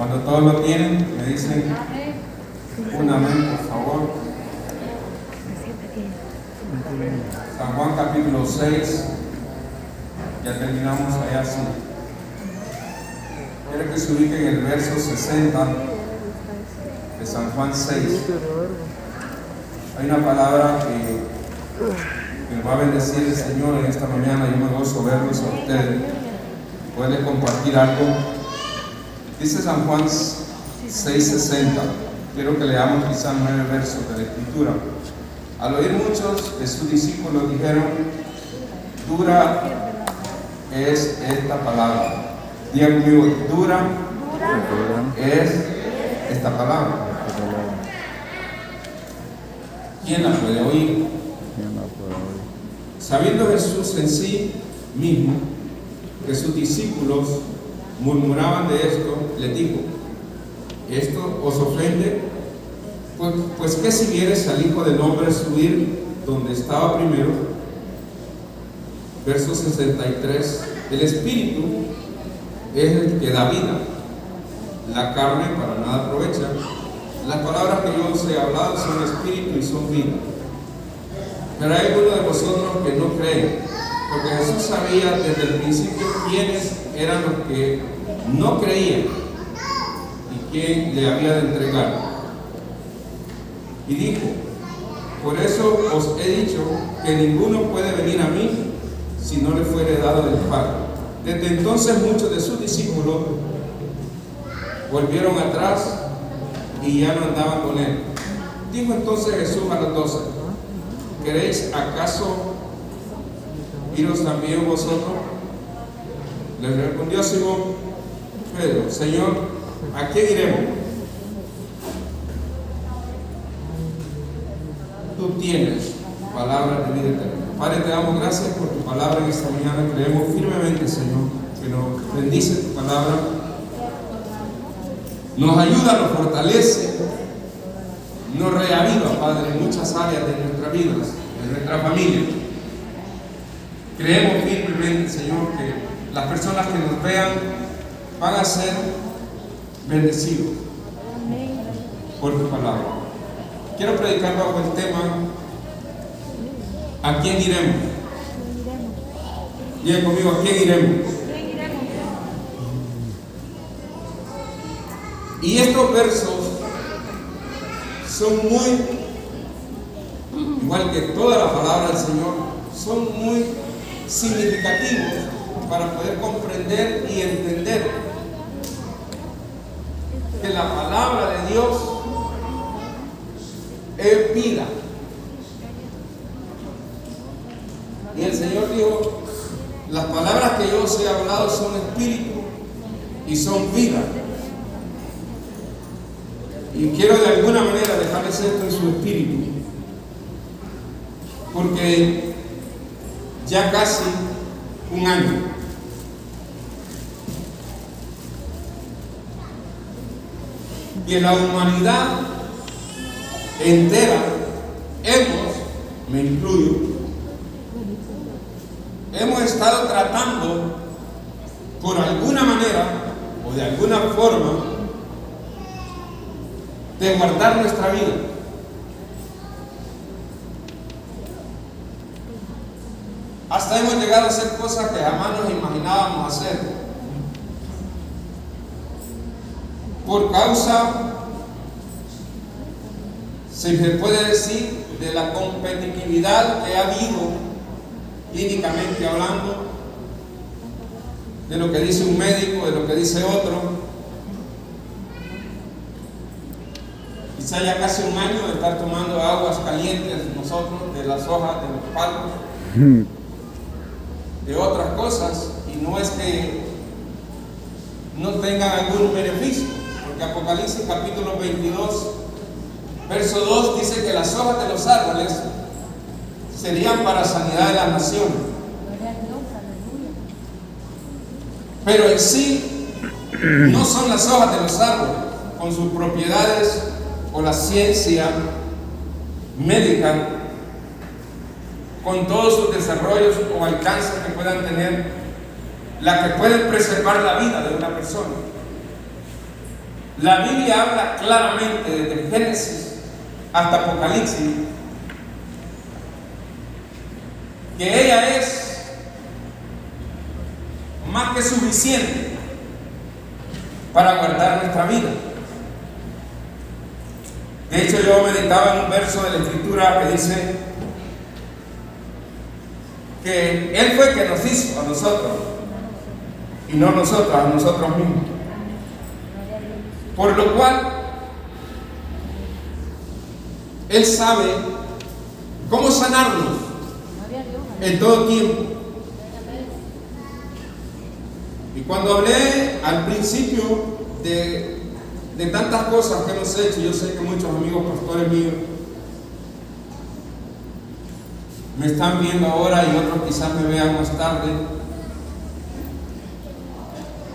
Cuando todos lo tienen, me dicen un amén, por favor. San Juan capítulo 6. Ya terminamos allá, sí. Quiero que se ubiquen en el verso 60 de San Juan 6. Hay una palabra que nos va a bendecir el Señor en esta mañana. Yo me gozo verlos a ustedes, poderles compartir algo. Dice San Juan 6:60. Quiero que leamos quizás 9 versos de la Escritura. Al oír muchos de sus discípulos dijeron: dura es esta palabra. Digan conmigo: dura es esta palabra. ¿Quién la puede oír? Sabiendo Jesús en sí mismo que sus discípulos murmuraban de esto, les dijo: ¿esto os ofende? Pues que si vieres al Hijo del Hombre subir donde estaba primero. Verso 63. El Espíritu es el que da vida, la carne para nada aprovecha. Las palabras que yo os he hablado son espíritu y son vida. Pero hay algunos de vosotros que no creen, porque Jesús sabía desde el principio quiénes eran los que no creían y quién le había de entregar. Y dijo: por eso os he dicho que ninguno puede venir a mí si no le fuere dado del Padre. Desde entonces muchos de sus discípulos volvieron atrás y ya no andaban con él. Dijo entonces Jesús a los 12: ¿queréis acaso iros también vosotros? Les respondió Simón Pedro: Señor, ¿a quién iremos? Tú tienes palabras de vida eterna. Padre, te damos gracias por tu palabra en esta mañana. Creemos firmemente, Señor, que nos bendice tu palabra, nos ayuda, nos fortalece, nos reaviva, Padre, en muchas áreas de nuestras vidas, de nuestra familia. Creemos firmemente, Señor, que las personas que nos vean van a ser bendecidos por tu palabra. Quiero predicar bajo el tema: ¿a quién iremos? Diga conmigo: ¿a quién iremos? Y estos versos son muy, igual que toda la palabra del Señor, son muy significativos para poder comprender y entender que la palabra de Dios es vida. Y el Señor dijo: las palabras que yo os he hablado son espíritu y son vida. Y quiero de alguna manera dejarles esto en su espíritu, porque ya casi un año que la humanidad entera me incluyo, hemos estado tratando por alguna manera o de alguna forma de guardar nuestra vida. Hasta hemos llegado a hacer cosas que jamás nos imaginábamos hacer, por causa, se puede decir, de la competitividad que ha habido clínicamente hablando, de lo que dice un médico, de lo que dice otro. Quizá ya casi un año de estar tomando aguas calientes nosotros de las hojas de los palos, de otras cosas, y no es que no tengan algún beneficio, porque Apocalipsis capítulo 22 verso 2 dice que las hojas de los árboles serían para sanidad de las naciones, pero en sí no son las hojas de los árboles con sus propiedades o la ciencia médica con todos sus desarrollos o alcances que puedan tener, la que pueden preservar la vida de una persona. La Biblia habla claramente desde Génesis hasta Apocalipsis que ella es más que suficiente para guardar nuestra vida. De hecho, yo meditaba en un verso de la Escritura que dice que Él fue el que nos hizo a nosotros y no nosotros a nosotros mismos. Por lo cual, Él sabe cómo sanarnos en todo tiempo. Y cuando hablé al principio de tantas cosas que hemos hecho, yo sé que muchos amigos pastores míos me están viendo ahora y otros quizás me vean más tarde.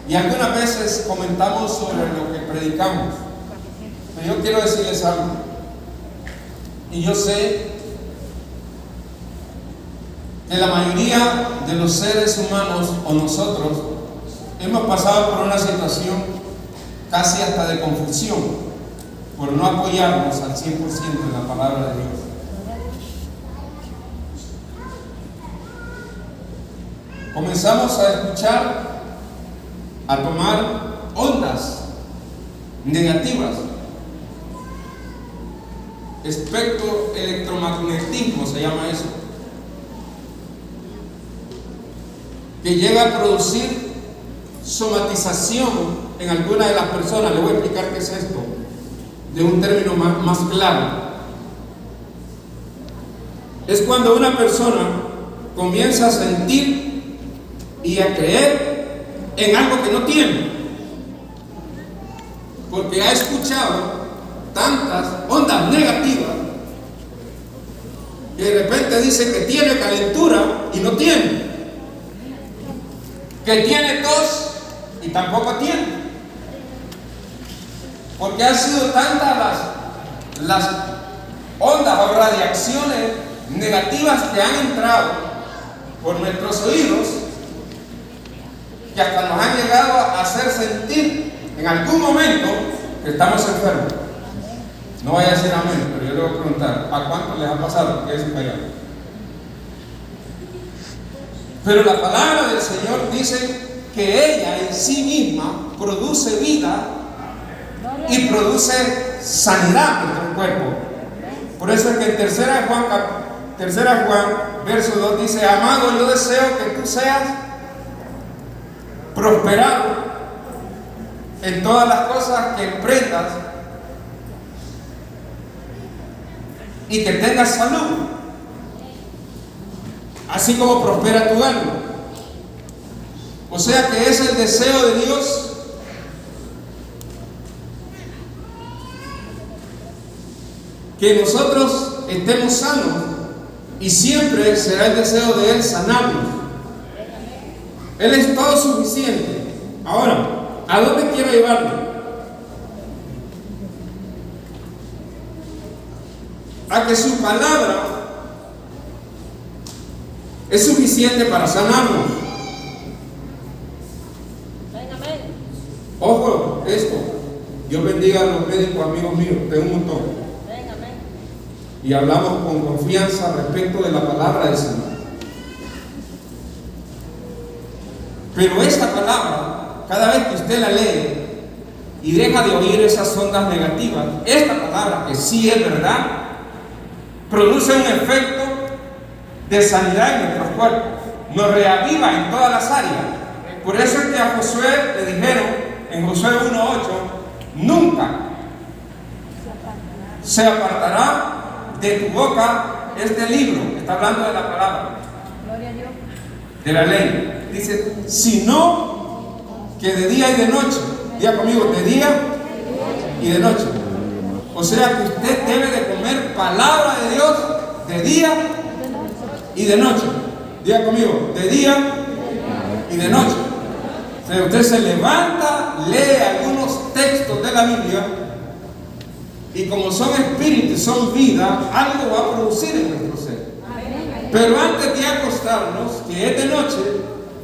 Y algunas veces comentamos sobre lo que predicamos. Pero yo quiero decirles algo. Y yo sé que la mayoría de los seres humanos o nosotros hemos pasado por una situación casi hasta de confusión por no apoyarnos al 100% en la palabra de Dios. Comenzamos a escuchar, a tomar ondas negativas, espectro electromagnetismo se llama eso, que llega a producir somatización en alguna de las personas. Le voy a explicar qué es esto de un término más claro. Es cuando una persona comienza a sentir y a creer en algo que no tiene, porque ha escuchado tantas ondas negativas que de repente dice que tiene calentura y no tiene, que tiene tos y tampoco tiene, porque han sido tantas las ondas o radiaciones negativas que han entrado por nuestros oídos, que hasta nos han llegado a hacer sentir en algún momento que estamos enfermos. No vaya a decir amén, pero yo le voy a preguntar, ¿a cuántos les ha pasado? Quédense callados. Pero la palabra del Señor dice que ella en sí misma produce vida y produce sanidad en nuestro cuerpo. Por eso es que en 3 Juan, verso 2 dice: amado, yo deseo que tú seas prosperado en todas las cosas que emprendas y que tengas salud, así como prospera tu alma. O sea que es el deseo de Dios que nosotros estemos sanos, y siempre será el deseo de Él sanarnos. Él es todo suficiente. Ahora, ¿a dónde quiero llevarlo? A que su palabra es suficiente para sanarnos. Ojo, esto. Dios bendiga a los médicos amigos míos, tengo un montón. Y hablamos con confianza respecto de la palabra del Señor. Pero esta palabra, cada vez que usted la lee y deja de oír esas ondas negativas, esta palabra, que sí es verdad, produce un efecto de sanidad en nuestros cuerpos, nos reaviva en todas las áreas. Por eso es que a Josué le dijeron en Josué 1:8: nunca se apartará de tu boca este libro. Está hablando de la palabra, de la ley. Dice, sino que de día y de noche. Diga conmigo, de día y de noche. O sea que usted debe de comer palabra de Dios de día y de noche. Diga conmigo, de día y de noche. O sea, usted se levanta, lee algunos textos de la Biblia, y como son espíritus, son vida, algo va a producir en nuestro ser. Pero antes de acostarnos, que es de noche,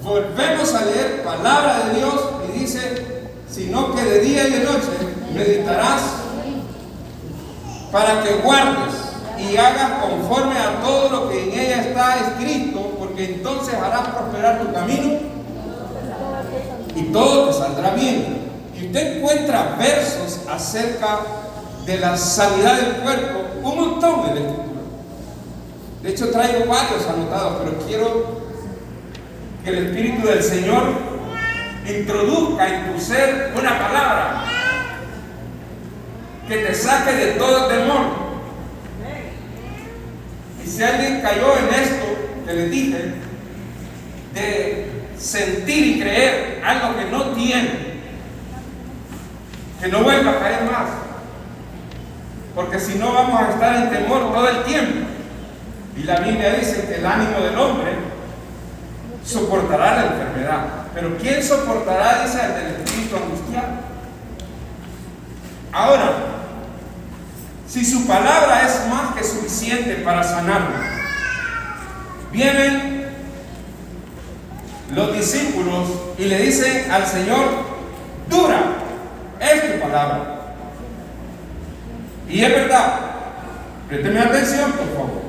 volvemos a leer palabra de Dios, y dice, sino que de día y de noche meditarás para que guardes y hagas conforme a todo lo que en ella está escrito, porque entonces harás prosperar tu camino y todo te saldrá bien. Y usted encuentra versos acerca de la sanidad del cuerpo, un montón de la Escritura. De hecho, traigo varios anotados, pero quiero que el Espíritu del Señor introduzca en tu ser una palabra que te saque de todo temor. Y si alguien cayó en esto que les dije, de sentir y creer algo que no tiene, que no vuelva a caer más, porque si no vamos a estar en temor todo el tiempo. Y la Biblia dice que el ánimo del hombre soportará la enfermedad, pero ¿quién soportará? Dice el del espíritu angustiado. Ahora, si su palabra es más que suficiente para sanarlo, vienen los discípulos y le dicen al Señor: dura es tu palabra. Y es verdad, présteme atención por favor,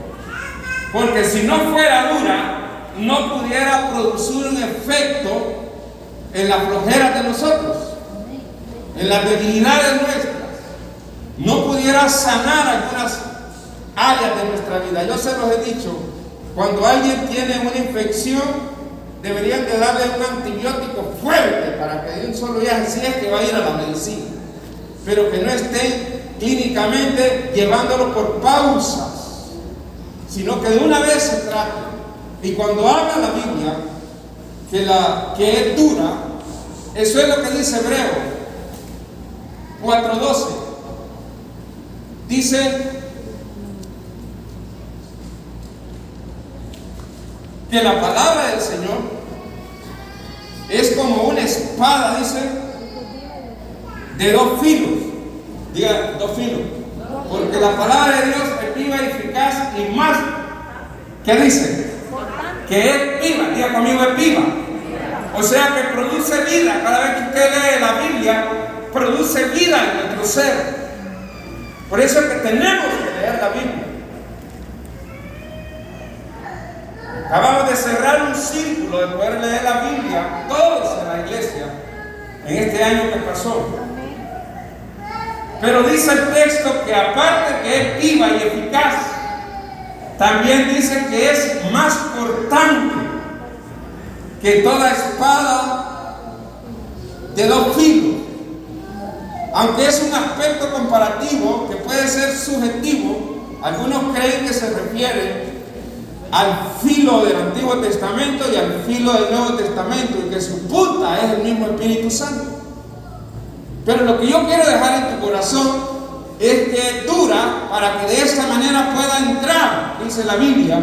porque si no fuera dura, no pudiera producir un efecto en la flojera de nosotros, en las debilidades nuestras, no pudiera sanar algunas áreas de nuestra vida. Yo se los he dicho, cuando alguien tiene una infección, deberían de darle un antibiótico fuerte para que de un solo viaje, si es que va a ir a la medicina, pero que no estén clínicamente llevándolo por pausas, sino que de una vez se trate. Y cuando habla la Biblia que es dura, eso es lo que dice Hebreo 4:12. Dice que la palabra del Señor es como una espada, dice, de dos filos. Diga, dos filos. Porque la palabra de Dios es viva y eficaz y más. ¿Qué dice? Que es viva. Diga conmigo, es viva. O sea que produce vida. Cada vez que usted lee la Biblia, produce vida en nuestro ser. Por eso es que tenemos que leer la Biblia. Acabamos de cerrar un círculo de poder leer la Biblia todos en la iglesia en este año que pasó. Pero dice el texto que aparte que es viva y eficaz, también dice que es más cortante que toda espada de dos filos. Aunque es un aspecto comparativo que puede ser subjetivo, algunos creen que se refiere al filo del Antiguo Testamento y al filo del Nuevo Testamento, y que su punta es el mismo Espíritu Santo. Pero lo que yo quiero dejar en tu corazón es que dura para que de esta manera pueda entrar, dice la Biblia,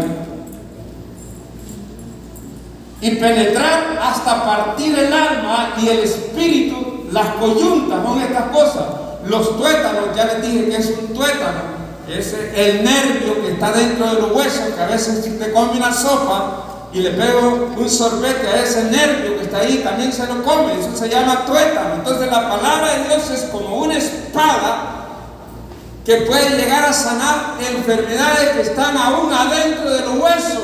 y penetrar hasta partir el alma y el espíritu, las coyuntas, son estas cosas. Los tuétanos, ya les dije que es un tuétano, es el nervio que está dentro de los huesos, que a veces si te come una sopa y le pego un sorbete a ese nervio que está ahí, también se lo come. Eso se llama tuétano. Entonces la palabra de Dios es como una espada que puede llegar a sanar enfermedades que están aún adentro de los huesos.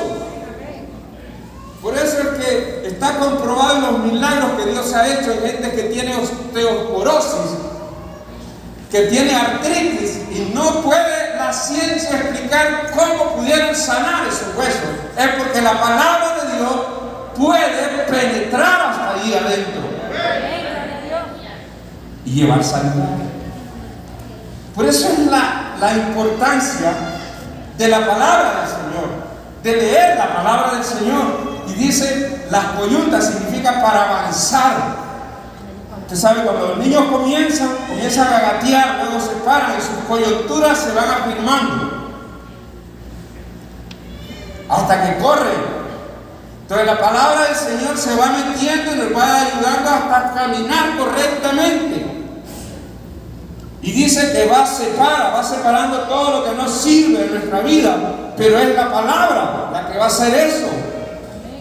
Por eso es que está comprobado en los milagros que Dios ha hecho en gente que tiene osteoporosis, que tiene artritis, y no puede la ciencia explicar cómo pudieron sanar esos huesos. Es porque la palabra de Dios puede penetrar hasta ahí adentro y llevar sanidad. Por eso es la importancia de la palabra del Señor, de leer la palabra del Señor. Y dice, las coyuntas significa para avanzar. Usted sabe, cuando los niños comienzan a gatear, luego se paran y sus coyunturas se van afirmando hasta que corren. Entonces la palabra del Señor se va metiendo y nos va ayudando hasta caminar correctamente. Y dice que va separando todo lo que no sirve en nuestra vida, pero es la palabra la que va a hacer eso.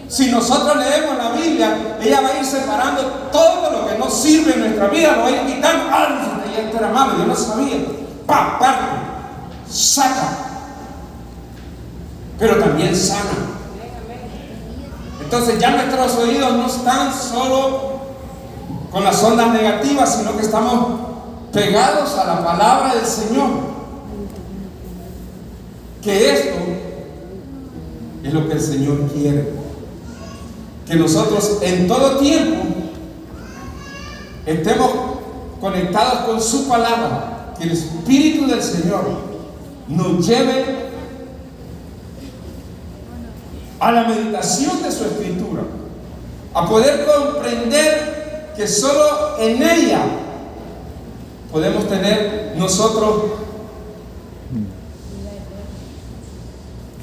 Si nosotros leemos la Biblia, ella va a ir separando todo lo que no sirve en nuestra vida, lo va a ir quitando. que esto era malo, yo no sabía. ¡Pah! Parte, saca, pero también sana. Entonces ya nuestros oídos no están solo con las ondas negativas, sino que estamos pegados a la palabra del Señor. Que esto es lo que el Señor quiere. Que nosotros en todo tiempo estemos conectados con su palabra. Que el Espíritu del Señor nos lleve a la meditación de su Escritura, a poder comprender que solo en ella podemos tener nosotros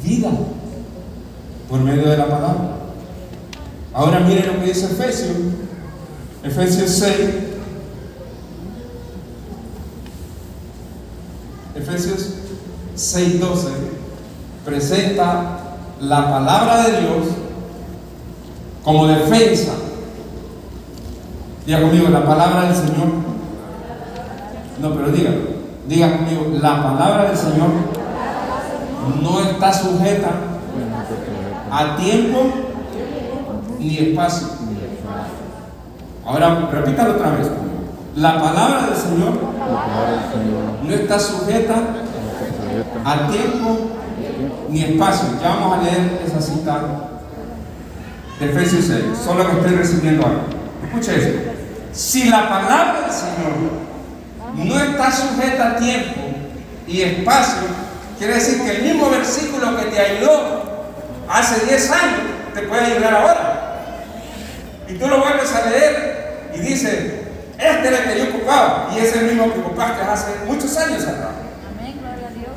vida por medio de la palabra. Ahora miren lo que dice Efesios 6. Efesios 6:12 presenta la palabra de Dios como defensa. Diga conmigo, la palabra del Señor. No, pero diga conmigo, la palabra del Señor no está sujeta a tiempo ni espacio. Ahora repítalo otra vez conmigo. La palabra del Señor no está sujeta a tiempo ni espacio. Ya vamos a leer esa cita de Efesios 6, solo que estoy recibiendo algo. Escuche esto. Si la palabra del Señor no está sujeta a tiempo y espacio, quiere decir que el mismo versículo que te ayudó hace 10 años te puede ayudar ahora. Y tú lo vuelves a leer y dices, este era el que yo ocupaba, y es el mismo que ocupaste hace muchos años atrás. Amén, gloria a Dios.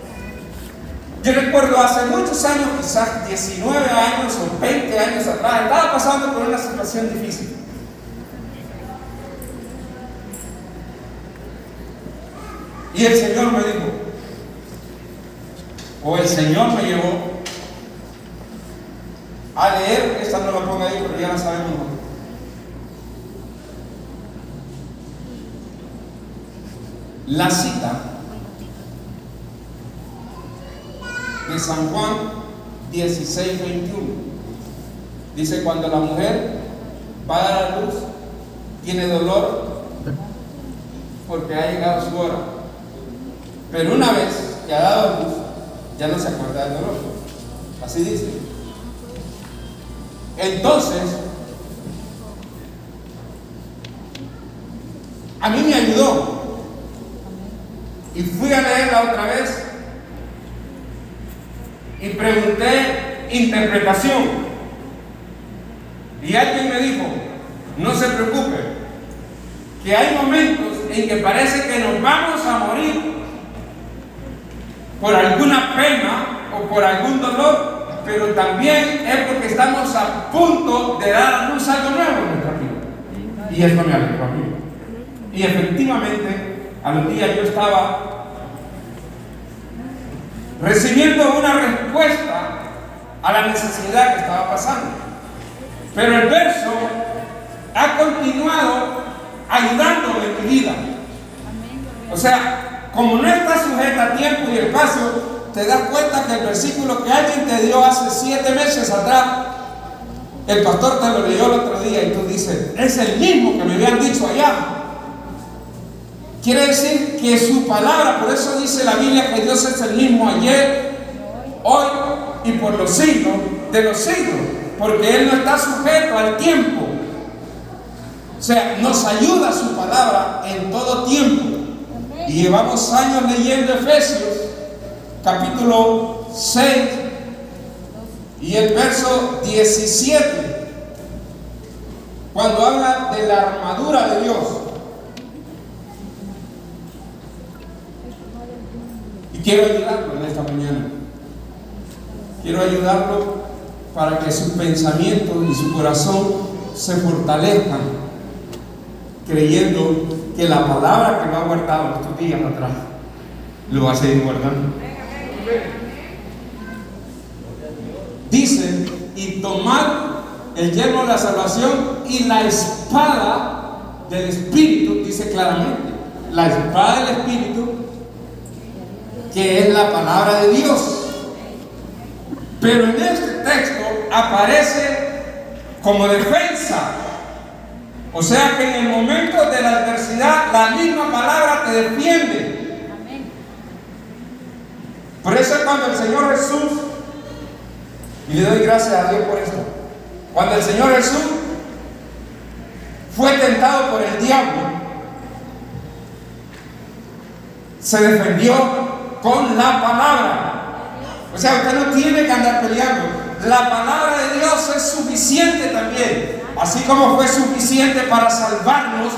Yo recuerdo hace muchos años, quizás 19 años o 20 años atrás, estaba pasando por una situación difícil. Y el Señor me dijo, o el Señor me llevó a leer, esta no la pongo ahí, pero ya la sabemos nosotros. La cita de San Juan 16:21 dice: cuando la mujer va a dar a luz, tiene dolor porque ha llegado su hora, pero una vez que ha dado a luz, ya no se acuerda del dolor. Así dice. Entonces, a mí me ayudó. Y fui a leerla otra vez y pregunté interpretación. Y alguien me dijo, no se preocupe, que hay momentos en que parece que nos vamos a morir por alguna pena o por algún dolor, pero también es porque estamos a punto de dar a luz algo nuevo en nuestra vida. Y esto me alegró a mí. Y efectivamente, a los días yo estaba recibiendo una respuesta a la necesidad que estaba pasando. Pero el verso ha continuado ayudándome en mi vida. O sea, como no está sujeta a tiempo y espacio, te das cuenta que el versículo que alguien te dio hace 7 meses atrás, el pastor te lo leyó el otro día y tú dices, es el mismo que me habían dicho allá. Quiere decir que su palabra, por eso dice la Biblia que Dios es el mismo ayer, hoy y por los siglos de los siglos, porque Él no está sujeto al tiempo. O sea, nos ayuda su palabra en todo tiempo. Y llevamos años leyendo Efesios, capítulo 6 y el verso 17, cuando habla de la armadura de Dios. Y quiero ayudarlo en esta mañana. Quiero ayudarlo para que sus pensamientos y su corazón se fortalezcan, creyendo que la palabra que lo ha guardado estos días atrás lo va a seguir guardando. Dice, y tomad el yelmo de la salvación y la espada del Espíritu, dice claramente. la espada del Espíritu, que es la palabra de Dios. Pero en este texto aparece como defensa. O sea que en el momento de la adversidad, la misma palabra te defiende. Por eso es cuando el Señor Jesús, y le doy gracias a Dios por esto, cuando el Señor Jesús fue tentado por el diablo, se defendió con la palabra. O sea, usted no tiene que andar peleando. La palabra de Dios es suficiente también. Así como fue suficiente para salvarnos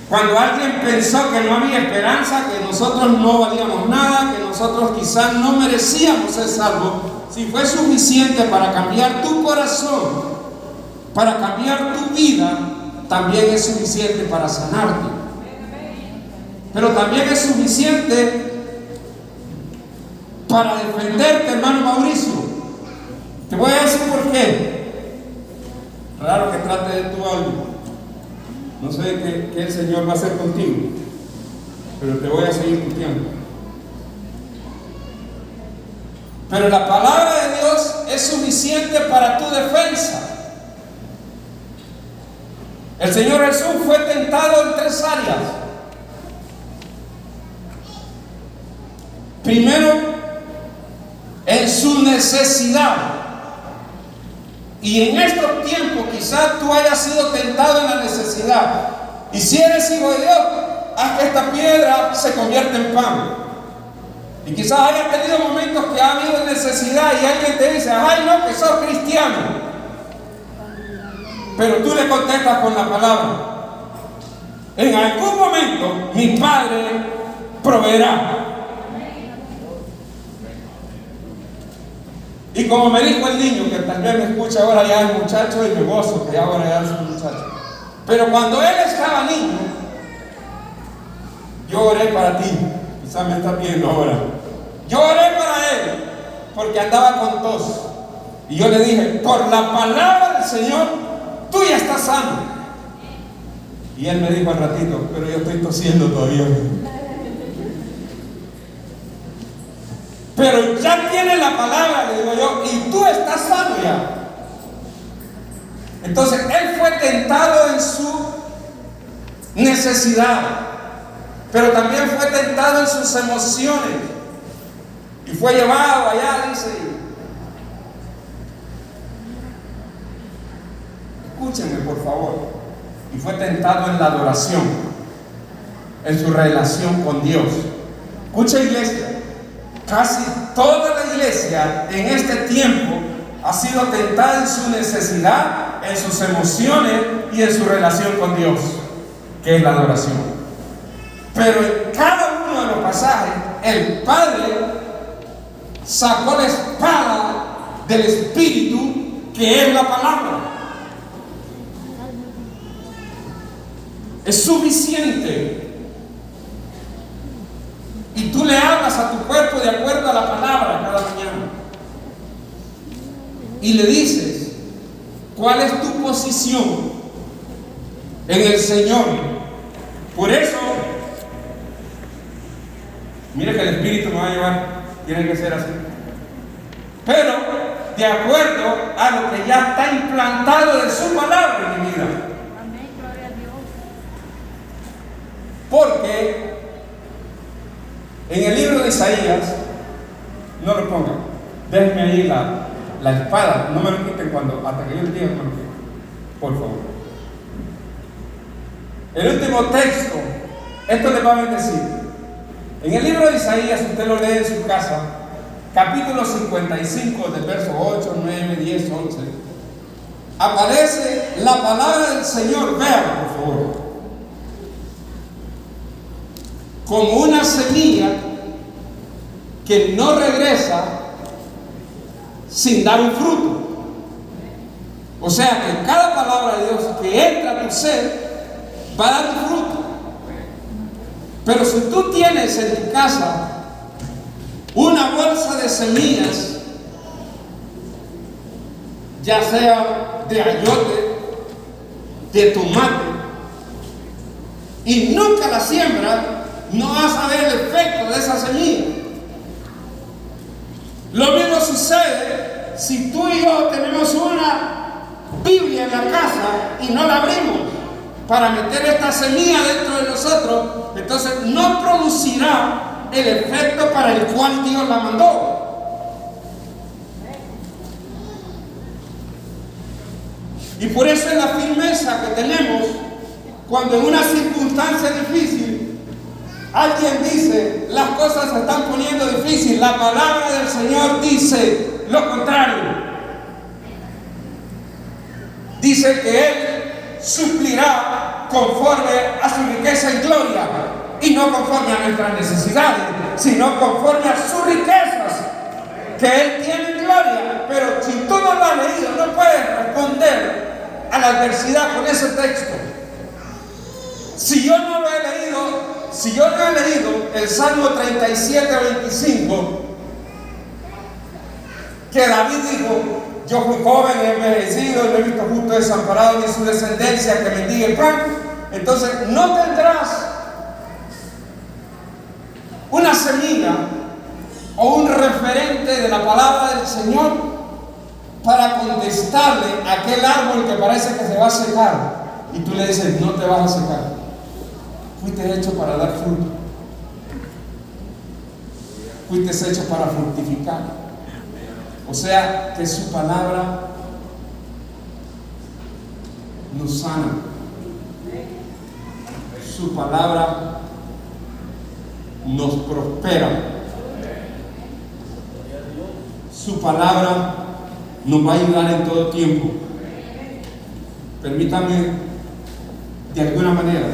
cuando alguien pensó que no había esperanza, que nosotros no valíamos nada, que nosotros quizás no merecíamos ser salvos. Si fue suficiente para cambiar tu corazón, para cambiar tu vida, también es suficiente para sanarte. Pero también es suficiente para defenderte, hermano Mauricio. Te voy a decir por qué. Raro que trate de tú algo. No sé qué el Señor va a hacer contigo, pero te voy a seguir puteando. Pero la palabra de Dios es suficiente para tu defensa. El Señor Jesús fue tentado en 3 áreas. Primero, en su necesidad. Y en estos tiempos quizás tú hayas sido tentado en la necesidad. Y si eres hijo de Dios, haz que esta piedra se convierta en pan. Y quizás hayas tenido momentos que ha habido necesidad y alguien te dice, ay no, que sos cristiano. Pero tú le contestas con la palabra. En algún momento mi Padre proveerá. Y como me dijo el niño, que tal vez me escucha ahora ya el muchacho, y me gozo que ahora ya es un muchacho. Pero cuando él estaba niño, yo oré para ti. Quizás me está viendo ahora. Yo oré para él porque andaba con tos. Y yo le dije, por la palabra del Señor, tú ya estás sano. Y él me dijo al ratito, pero yo estoy tosiendo todavía. Pero ya tiene la palabra, le digo yo, y tú estás sano ya. Entonces, él fue tentado en su necesidad, pero también fue tentado en sus emociones. Y fue llevado allá, dice. Escúchenme, por favor. Y fue tentado en la adoración, en su relación con Dios. Escucha, iglesia. Casi toda la iglesia en este tiempo ha sido tentada en su necesidad, en sus emociones y en su relación con Dios, que es la adoración. Pero en cada uno de los pasajes, el Padre sacó la espada del Espíritu, que es la palabra. Es suficiente. Y tú le hablas a tu cuerpo de acuerdo a la palabra cada mañana. Y le dices, ¿cuál es tu posición en el Señor? Por eso, mire que el Espíritu me va a llevar, tiene que ser así. Pero, de acuerdo a lo que ya está implantado de su palabra en mi vida. Amén, gloria a Dios. Porque en el libro de Isaías, no lo pongan, déjenme ahí la espada, no me lo quiten hasta que yo el tiempo me lo quiten, por favor. El último texto, esto les va a bendecir. En el libro de Isaías, usted lo lee en su casa, capítulo 55, del verso 8, 9, 10, 11, aparece la palabra del Señor, vean por favor, como una semilla que no regresa sin dar un fruto. O sea que cada palabra de Dios que entra a tu ser va a dar un fruto. Pero si tú tienes en tu casa una bolsa de semillas, ya sea de ayote, de tomate, y nunca la siembras, no vas a ver el efecto de esa semilla. Lo mismo sucede si tú y yo tenemos una Biblia en la casa y no la abrimos para meter esta semilla dentro de nosotros, entonces no producirá el efecto para el cual Dios la mandó. Y por eso es la firmeza que tenemos cuando en una circunstancia difícil alguien dice, las cosas se están poniendo difíciles. La palabra del Señor dice lo contrario. Dice que Él suplirá conforme a su riqueza y gloria, y no conforme a nuestras necesidades, sino conforme a sus riquezas que Él tiene en gloria. Pero si tú no lo has leído, no puedes responder a la adversidad con ese texto. Si yo no he leído el Salmo 37:25, que David dijo, yo fui joven y envejecido y no he visto justo desamparado ni su descendencia que mendigue el pan, entonces no tendrás una semilla o un referente de la palabra del Señor para contestarle a aquel árbol que parece que se va a secar, y tú le dices, no te vas a secar, fuiste hecho para dar fruto, fuiste hecho para fructificar. O sea que su palabra nos sana, su palabra nos prospera, su palabra nos va a ayudar en todo tiempo. Permítame, de alguna manera,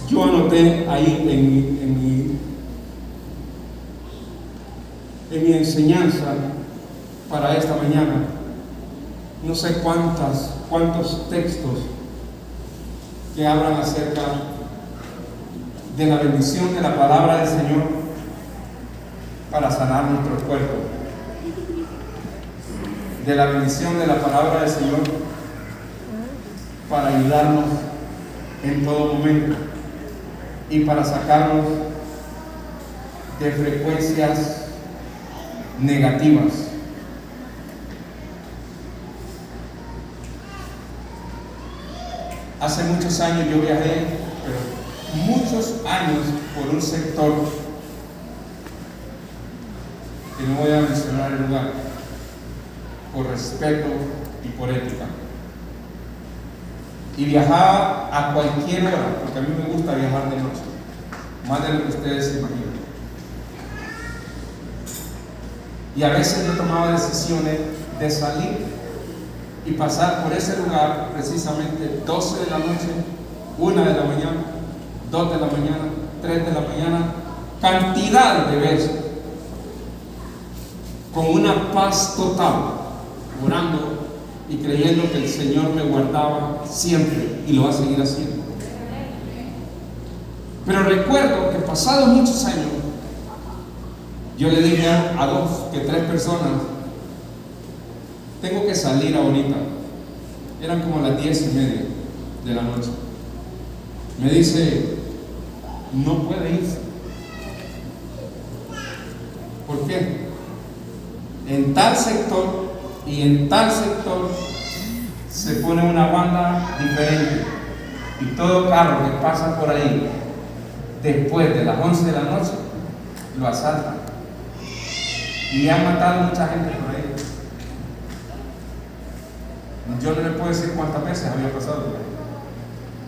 yo anoté ahí en mi enseñanza para esta mañana, no sé cuántos textos que hablan acerca de la bendición de la palabra del Señor para sanar nuestro cuerpo, de la bendición de la palabra del Señor para ayudarnos en todo momento y para sacarnos de frecuencias negativas. Hace muchos años yo viajé, pero muchos años, por un sector que no voy a mencionar el lugar, por respeto y por ética. Y viajaba a cualquier hora, porque a mí me gusta viajar de noche, más de lo que ustedes se imaginan. Y a veces yo tomaba decisiones de salir y pasar por ese lugar precisamente 12 de la noche, 1 de la mañana, 2 de la mañana, 3 de la mañana, cantidad de veces, con una paz total, orando y creyendo que el Señor me guardaba siempre y lo va a seguir haciendo. Pero recuerdo que pasados muchos años, yo le dije a 2 que 3 personas, tengo que salir ahorita. Eran como las 10:30 de la noche. Me dice, no puede irse. ¿Por qué? En tal sector y en tal sector se pone una banda diferente, y todo carro que pasa por ahí después de las 11 de la noche lo asaltan, y han matado mucha gente por ahí. Yo no le puedo decir cuántas veces había pasado,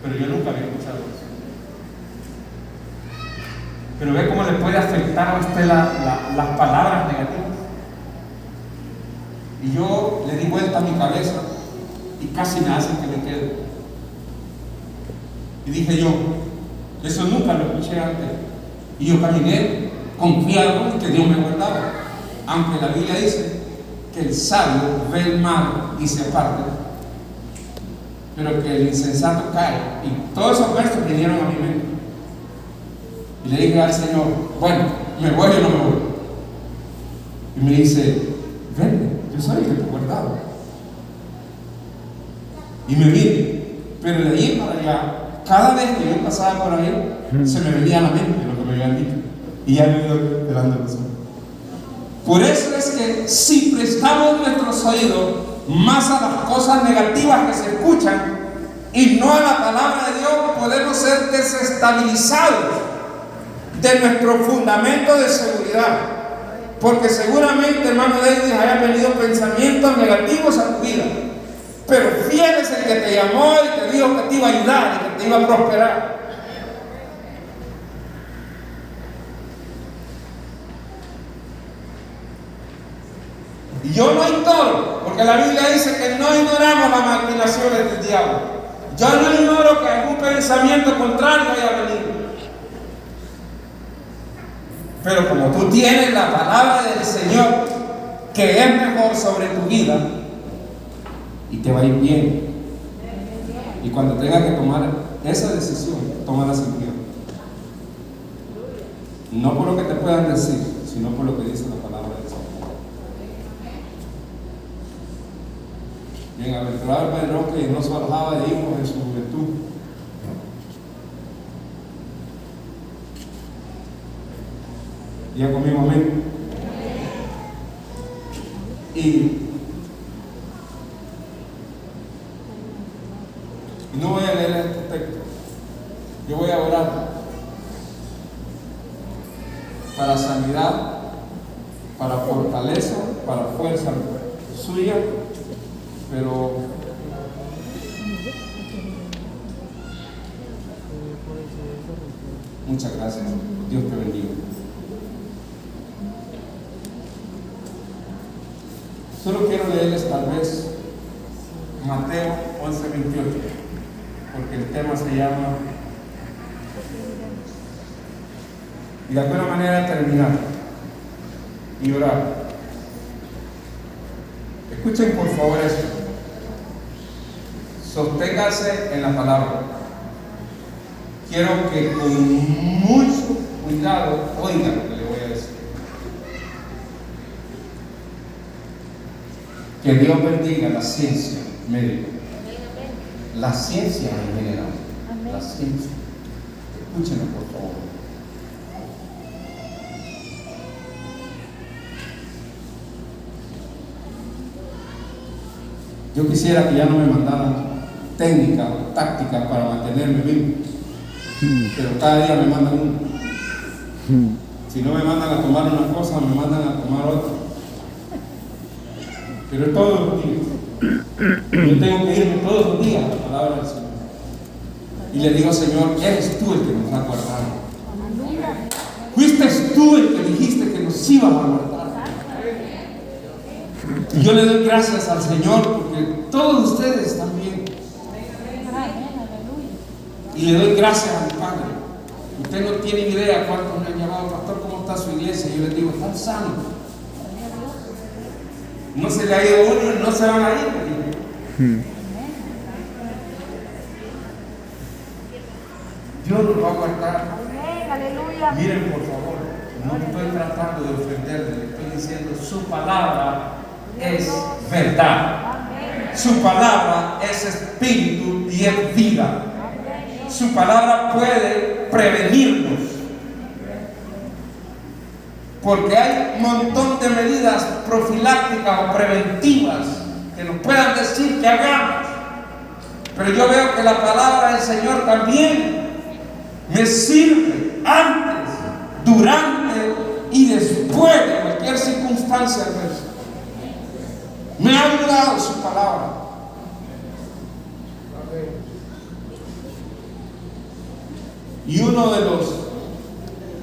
pero yo nunca había escuchado eso. Pero ve cómo le puede afectar a usted las palabras negativas. Y yo le di vuelta a mi cabeza y casi me hacen que me quede. Y dije yo, eso nunca lo escuché antes. Y yo caminé confiado en que Dios me guardaba. Aunque la Biblia dice que el sabio ve el mal y se aparta, pero que el insensato cae. Y todos esos versos vinieron a mi mente. Y le dije al Señor, bueno, ¿me voy o no me voy? Y me dice, ven, yo soy el que te guardaba. y me vine. Pero de ahí para allá, cada vez que yo pasaba por ahí, se me venía a la mente lo que me habían dicho. Y ya me iba esperando el Señor. Por eso es que si prestamos nuestros oídos más a las cosas negativas que se escuchan y no a la palabra de Dios, podemos ser desestabilizados de nuestro fundamento de seguridad. Porque seguramente, hermano David, hayan venido pensamientos negativos a tu vida. Pero fiel es el que te llamó y te dijo que te iba a ayudar y que te iba a prosperar. Y yo no ignoro, porque la Biblia dice que no ignoramos las maquinaciones del diablo. Yo no ignoro que algún pensamiento contrario haya venido. Pero como tú tienes la palabra del Señor, que es mejor sobre tu vida, y te va a ir bien. Y cuando tengas que tomar esa decisión, tómala sin miedo. No por lo que te puedan decir, sino por lo que dice la palabra del Señor. Bienaventurado el varón que no se alejaba de hijos en su juventud. Ya conmigo, amén. Y no voy a leer este texto. Yo voy a orar para sanidad, para fortaleza, para fuerza suya, pero muchas gracias. Dios te bendiga. Solo quiero leerles tal vez Mateo 11:28, porque el tema se llama, y de alguna manera terminar y orar. Escuchen por favor esto. Sosténgase en la palabra. Quiero que con mucho cuidado oigan lo que le voy a decir. Que Dios bendiga la ciencia médica, la ciencia en general, la ciencia. Escúchenlo por favor. Yo quisiera que ya no me mandaran técnicas o tácticas para mantenerme vivo, pero cada día me mandan una. Si no me mandan a tomar una cosa, me mandan a tomar otra. Pero todos los días. Yo tengo que irme todos los días a la palabra del Señor. Y le digo, Señor, eres tú el que nos ha guardado. Fuiste tú el que dijiste que nos ibas a guardar. Y yo le doy gracias al Señor porque todos ustedes también. Y le doy gracias a mi Padre. Usted no tiene idea cuántos me han llamado, pastor, ¿cómo está su iglesia? Y yo les digo, están sanos. No se le ha ido uno y no se van a ir. Dios nos va a guardar. Miren, por favor, no estoy tratando de ofenderle, le estoy diciendo su palabra es verdad. Su palabra es espíritu y es vida. Su palabra puede prevenirnos. Porque hay un montón de medidas profilácticas o preventivas que nos puedan decir que hagamos. Pero yo veo que la palabra del Señor también me sirve antes, durante y después de cualquier circunstancia adversa. Me ha ayudado su palabra. Y uno de los,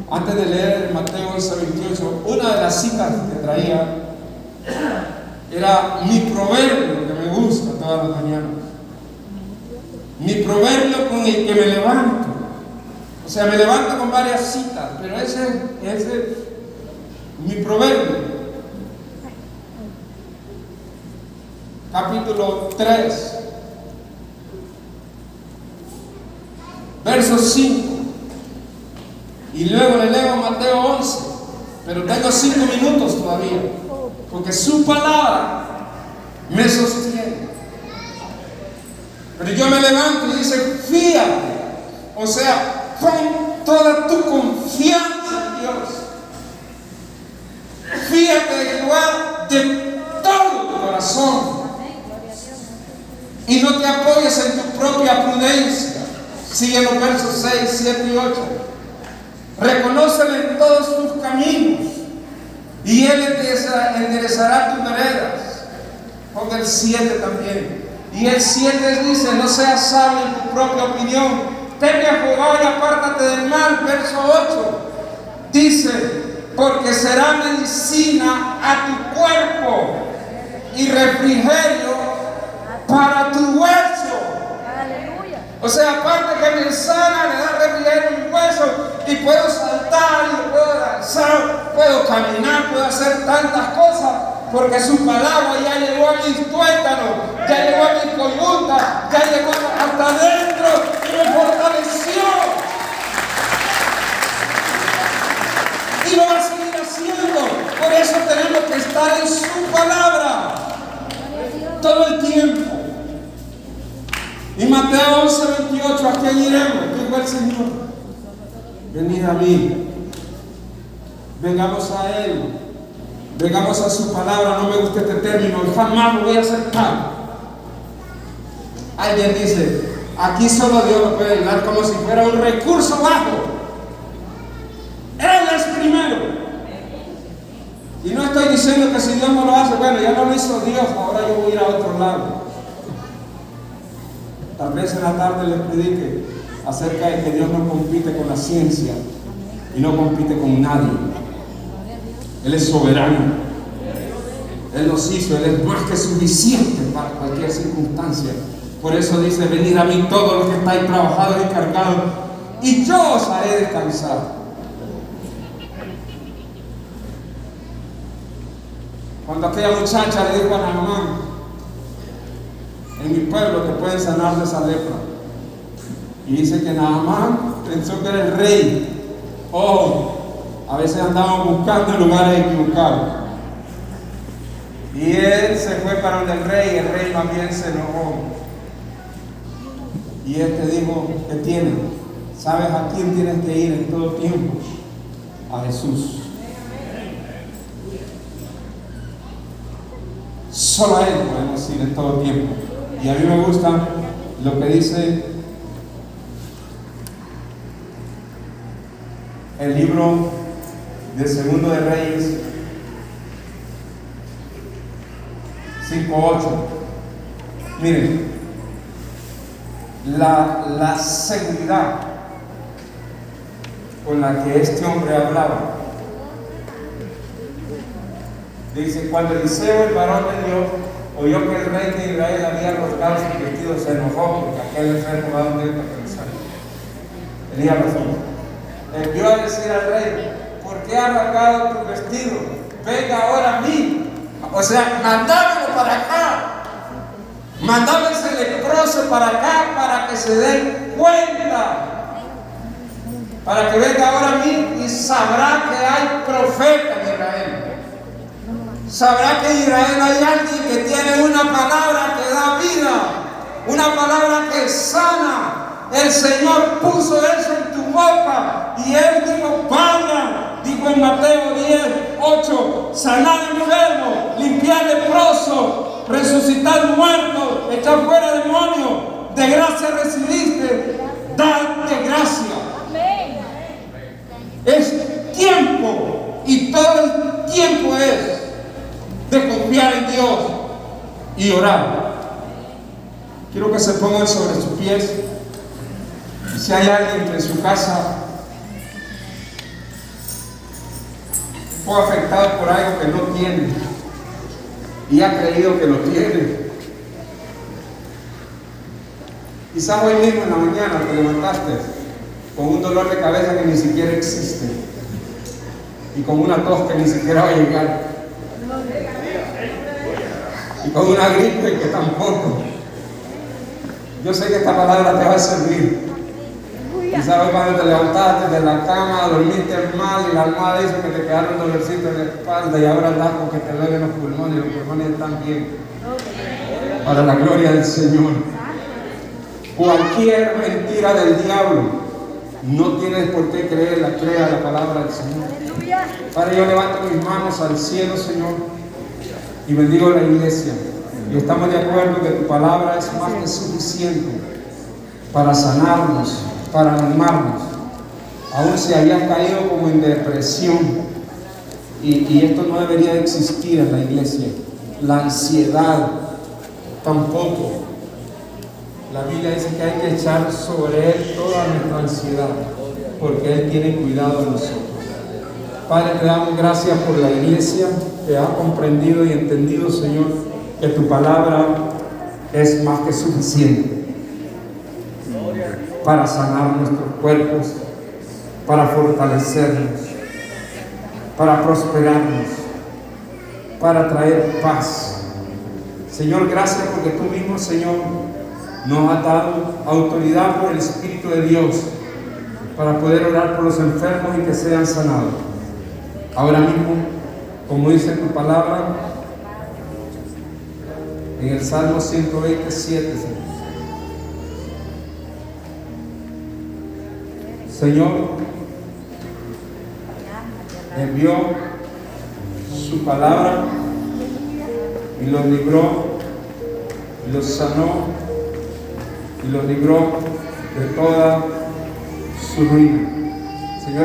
antes de leer Mateo 11:28, una de las citas que traía era mi proverbio que me gusta todas las mañanas. Mi proverbio con el que me levanto. O sea, me levanto con varias citas, pero ese es mi proverbio. Capítulo 3, verso 5. Y luego le leo Mateo 11, pero tengo 5 minutos todavía, porque su palabra me sostiene. Pero yo me levanto y dice, fíate. O sea, pon toda tu confianza en Dios. Fíate de Jehová de todo tu corazón. Y no te apoyes en tu propia prudencia. Sigue los versos 6, 7 y 8. Reconócelo en todos tus caminos y Él enderezará tus veredas. Ponga el 7 también. Y el 7 dice, no seas sabio en tu propia opinión. Teme a Jehová y apártate del mal. Verso 8 dice, porque será medicina a tu cuerpo y refrigerio para tu hueso. O sea, aparte que me sana, me da refrigerio en mi hueso y puedo saltar y puedo danzar, puedo caminar, puedo hacer tantas cosas porque su palabra ya llegó a mis tuétanos, ya llegó a mi coyunta, ya llegó hasta adentro y me fortaleció. Y lo va a seguir haciendo. Por eso tenemos que estar en su palabra todo el tiempo. Y Mateo 11:28, ¿a quién iremos? Dijo el Señor, venid a mí, vengamos a Él, vengamos a su palabra. No me gusta este término, jamás lo voy a aceptar. Alguien dice, aquí solo Dios lo puede ayudar, como si fuera un recurso bajo. Él es primero. Y no estoy diciendo que si Dios no lo hace, bueno, ya no lo hizo Dios, ahora yo voy a ir a otro lado. Tal vez en la tarde les predique acerca de que Dios no compite con la ciencia y no compite con nadie. Él es soberano. Él nos hizo, Él es más que suficiente para cualquier circunstancia. Por eso dice, venid a mí todos los que estáis trabajados y cargados, y yo os haré descansar. Cuando aquella muchacha le dijo a Naamán, en mi pueblo te pueden sanar de esa lepra. Y dice que Naamán pensó que era el rey. Oh, a veces andamos buscando en lugares equivocados. Y él se fue para donde el rey también se enojó. Y él te dijo, ¿qué tienes? ¿Sabes a quién tienes que ir en todo tiempo? A Jesús. Solo a Él podemos ir en todo tiempo. Y a mí me gusta lo que dice el libro de Segundo de Reyes 5:8. Miren, la seguridad con la que este hombre hablaba. Dice, cuando Eliseo, el varón de Dios, oyó que el rey de Israel había rasgado sus vestidos, se enojó porque aquel enfermo va donde él pensar. Tenía razón. Envió a decir al rey, ¿por qué has rasgado tu vestido? Venga ahora a mí. O sea, mandámelo para acá. Mandame ese leproso para acá para que se den cuenta. Para que venga ahora a mí y sabrá que hay profeta en Israel. Sabrá que en Israel hay alguien que tiene una palabra que da vida, una palabra que sana. El Señor puso eso en tu boca y Él dijo, vaya, dijo en Mateo 10:8, sanar enfermo, limpiar leproso, resucitar muertos, echar fuera demonios. De gracia recibiste, date gracia. Es tiempo y todo el tiempo es de confiar en Dios y orar. Quiero que se pongan sobre sus pies. Y si hay alguien que en su casa fue afectado por algo que no tiene y ha creído que lo tiene, quizás hoy mismo en la mañana te levantaste con un dolor de cabeza que ni siquiera existe y con una tos que ni siquiera va a llegar y con una gripe que tampoco. Yo sé que esta palabra te va a servir. Y sabes, cuando te levantaste de la cama, dormiste mal y la almohada dice que te quedaron dolorcitos en la espalda y ahora andas con que te duelen los pulmones y los pulmones están bien. Para la gloria del Señor. Cualquier mentira del diablo, no tienes por qué creerla, crea la palabra del Señor. Aleluya. Padre, yo levanto mis manos al cielo, Señor, y bendigo la iglesia. Y estamos de acuerdo que tu palabra es más que suficiente para sanarnos, para animarnos. Aún si habías caído como en depresión, y esto no debería de existir en la iglesia. La ansiedad, tampoco. La Biblia dice que hay que echar sobre Él toda nuestra ansiedad, porque Él tiene cuidado de nosotros. Padre, te damos gracias por la iglesia que ha comprendido y entendido, Señor, que tu palabra es más que suficiente para sanar nuestros cuerpos, para fortalecernos, para prosperarnos, para traer paz. Señor, gracias porque tú mismo, Señor, nos has dado autoridad por el Espíritu de Dios para poder orar por los enfermos y que sean sanados. Ahora mismo, como dice tu palabra, en el Salmo 127, Señor, envió su palabra y los libró, y los sanó, y los libró de toda su ruina.